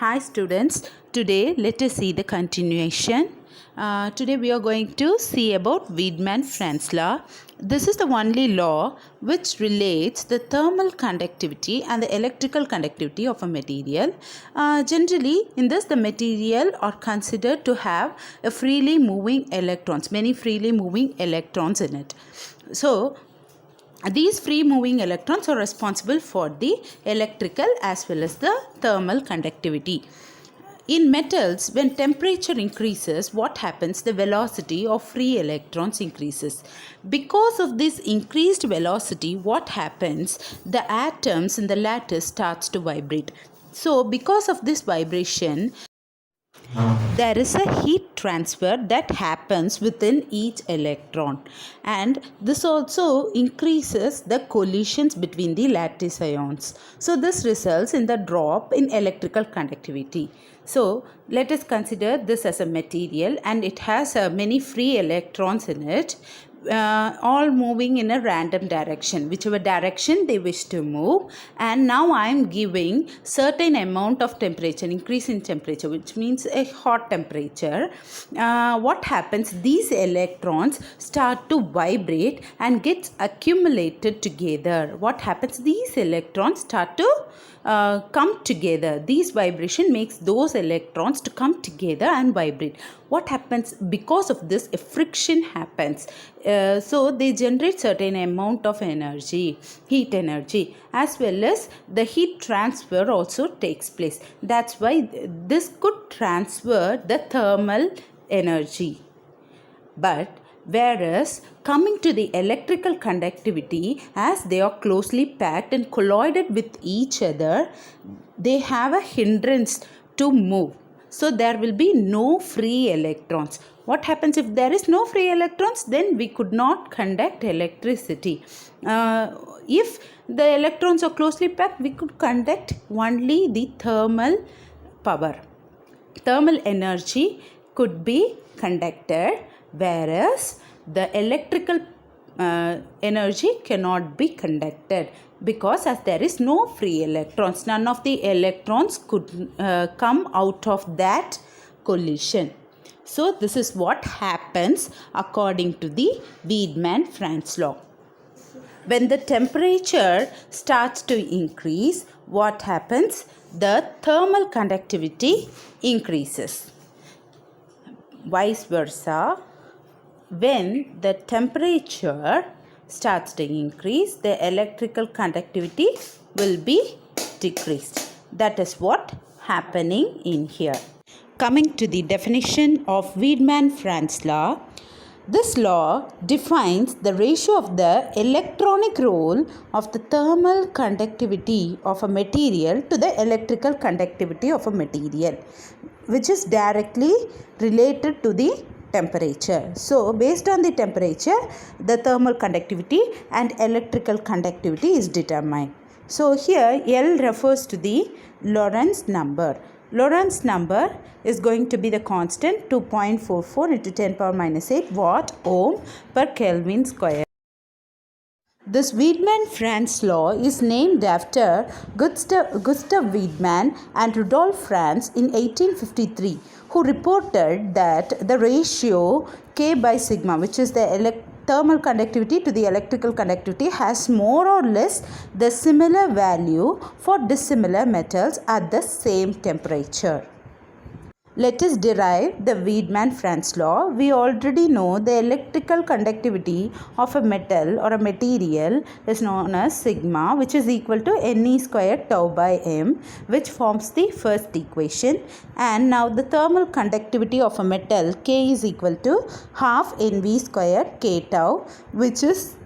Hi students, today let us see the continuation. Today we are going to see about Wiedemann-Franz law. This is the only law which relates the thermal conductivity and the electrical conductivity of a material. Generally, in this the material are considered to have a freely moving electrons, many freely moving electrons in it. So, these free moving electrons are responsible for the electrical as well as the thermal conductivity. In metals, when temperature increases, what happens? The velocity of free electrons increases. Because of this increased velocity, what happens? The atoms in the lattice starts to vibrate. So, because of this vibration, there is a heat transfer that happens within each electron, and this also increases the collisions between the lattice ions. So this results in the drop in electrical conductivity. So let us consider this as a material, and it has many free electrons in it, all moving in a random direction, whichever direction they wish to move. And now I am giving certain amount of temperature, increase in temperature, which means a hot temperature. What happens? These electrons start to vibrate and get accumulated together. What happens? These electrons start to come together. These vibration makes those electrons to come together and vibrate. What happens? Because of this, a friction happens. So they generate certain amount of energy, heat energy, as well as the heat transfer also takes place. That's why this could transfer the thermal energy. But whereas coming to the electrical conductivity, as they are closely packed and collided with each other, they have a hindrance to move. So there will be no free electrons. What happens if there is no free electrons? Then we could not conduct electricity. If the electrons are closely packed, we could conduct only the thermal power. Thermal energy could be conducted, whereas the electrical energy cannot be conducted, because as there is no free electrons, none of the electrons could come out of that collision. So this is what happens according to the Wiedemann-Franz law. When the temperature starts to increase, what happens? The thermal conductivity increases. Vice versa, when the temperature starts to increase, the electrical conductivity will be decreased. That is what happening in here. Coming to the definition of Wiedemann-Franz law, this law defines the ratio of the electronic role of the thermal conductivity of a material to the electrical conductivity of a material, which is directly related to the temperature. So based on the temperature, the thermal conductivity and electrical conductivity is determined. So here L refers to the Lorentz number. Lorentz number is going to be the constant 2.44 into 10 power minus 8 watt ohm per Kelvin square. This Wiedemann-Franz law is named after Gustav Wiedemann and Rudolf Franz in 1853, who reported that the ratio K by sigma, which is the thermal conductivity to the electrical conductivity, has more or less the similar value for dissimilar metals at the same temperature. Let us derive the Wiedemann-Franz law. We already know the electrical conductivity of a metal or a material is known as sigma, which is equal to Ne squared tau by m, which forms the first equation. And now the thermal conductivity of a metal, K, is equal to half Nv squared k tau, which is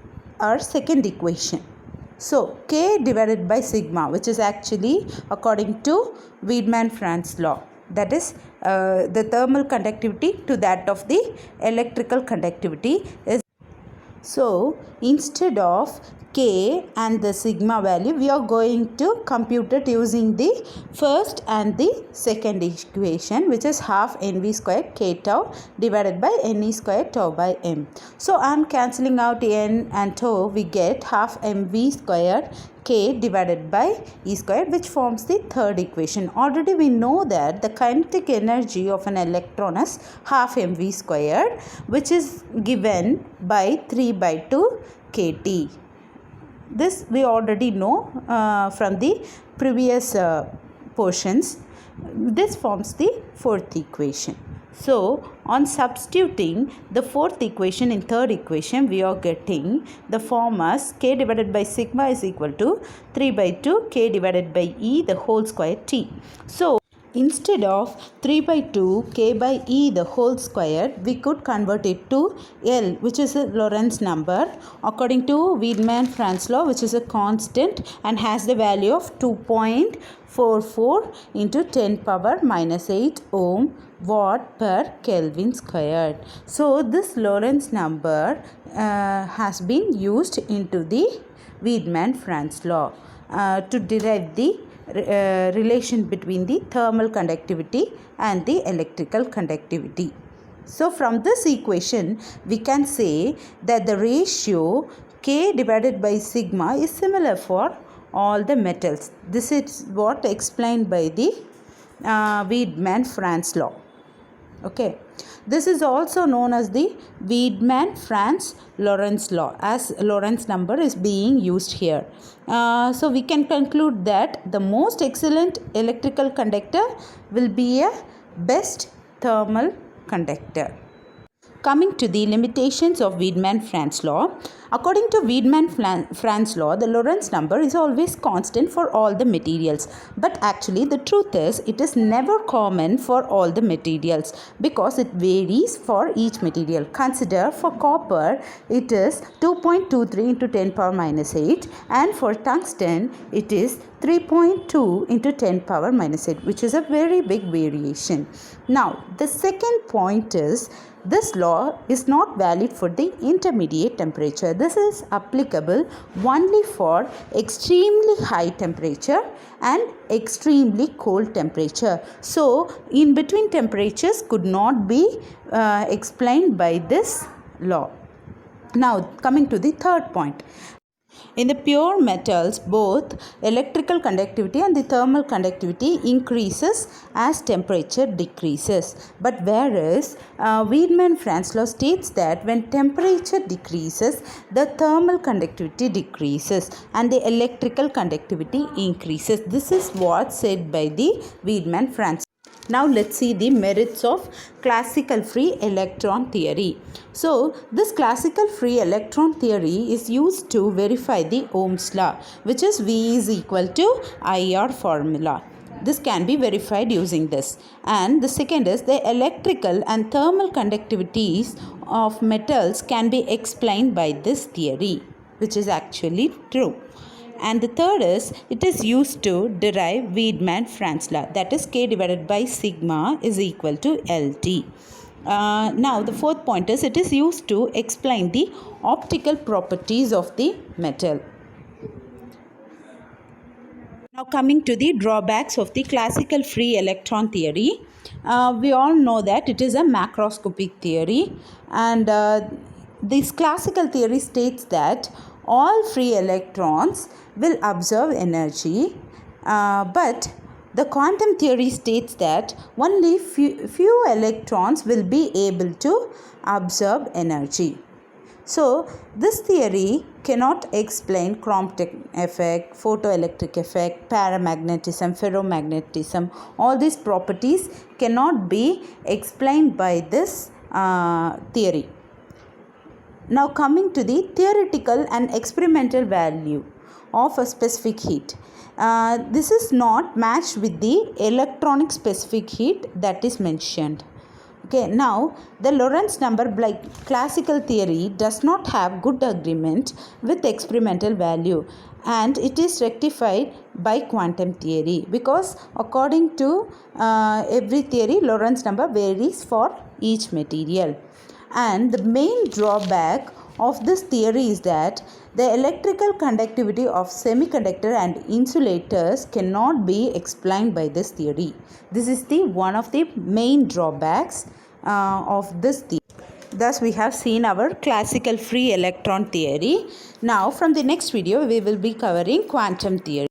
our second equation. So K divided by sigma, which is actually according to Wiedemann-Franz law, that is the thermal conductivity to that of the electrical conductivity is. So instead of K and the sigma value, we are going to compute it using the first and the second equation, which is half Nv squared k tau divided by Ne squared tau by m. So on cancelling out n and tau, we get half Mv squared k divided by E squared, which forms the third equation. Already we know that the kinetic energy of an electron is half mv squared, which is given by 3 by 2 kT. This we already know from the previous portions. This forms the fourth equation. So, on substituting the fourth equation in third equation, we are getting the form as k divided by sigma is equal to 3 by 2 k divided by E the whole square t. So, instead of 3 by 2 k by E the whole square, we could convert it to L, which is a Lorentz number according to Wiedemann-Franz law, which is a constant and has the value of 2.44 into 10 power minus 8 ohm watt per Kelvin squared. So this Lorentz number has been used into the Wiedemann-Franz law to derive the relation between the thermal conductivity and the electrical conductivity. So from this equation we can say that the ratio k divided by sigma is similar for all the metals. This is what explained by the Wiedemann-Franz law. Okay, this is also known as the Wiedemann-Franz-Lorentz law, as Lorentz number is being used here. So we can conclude that the most excellent electrical conductor will be a best thermal conductor. Coming to the limitations of Wiedemann-Franz law, according to Wiedemann-Franz law, the Lorentz number is always constant for all the materials. But actually the truth is it is never common for all the materials because it varies for each material. Consider for copper it is 2.23 into 10 power minus 8, and for tungsten it is 3.2 into 10 power minus 8, which is a very big variation. Now the second point is this law is not valid for the intermediate temperature. This is applicable only for extremely high temperature and extremely cold temperature. So, in between temperatures could not be explained by this law. Now, coming to the third point. In the pure metals, both electrical conductivity and the thermal conductivity increases as temperature decreases. But whereas Wiedemann-Franz law states that when temperature decreases, the thermal conductivity decreases and the electrical conductivity increases. This is what said by the Wiedemann-Franz. Now let's see the merits of classical free electron theory. So this classical free electron theory is used to verify the Ohm's law, which is V is equal to IR formula. This can be verified using this. And the second is the electrical and thermal conductivities of metals can be explained by this theory, which is actually true. And the third is it is used to derive Wiedemann-Franz law, that is k divided by sigma is equal to LT. Now the fourth point is it is used to explain the optical properties of the metal. Now coming to the drawbacks of the classical free electron theory, we all know that it is a macroscopic theory, and this classical theory states that all free electrons will absorb energy, but the quantum theory states that only few electrons will be able to absorb energy. So, this theory cannot explain Compton effect, photoelectric effect, paramagnetism, ferromagnetism. All these properties cannot be explained by this theory. Now coming to the theoretical and experimental value of a specific heat. This is not matched with the electronic specific heat that is mentioned. Okay, now the Lorentz number like classical theory does not have good agreement with experimental value, and it is rectified by quantum theory because according to every theory Lorentz number varies for each material. And the main drawback of this theory is that the electrical conductivity of semiconductor and insulators cannot be explained by this theory. This is one of the main drawbacks of this theory. Thus, we have seen our classical free electron theory. Now, from the next video, we will be covering quantum theory.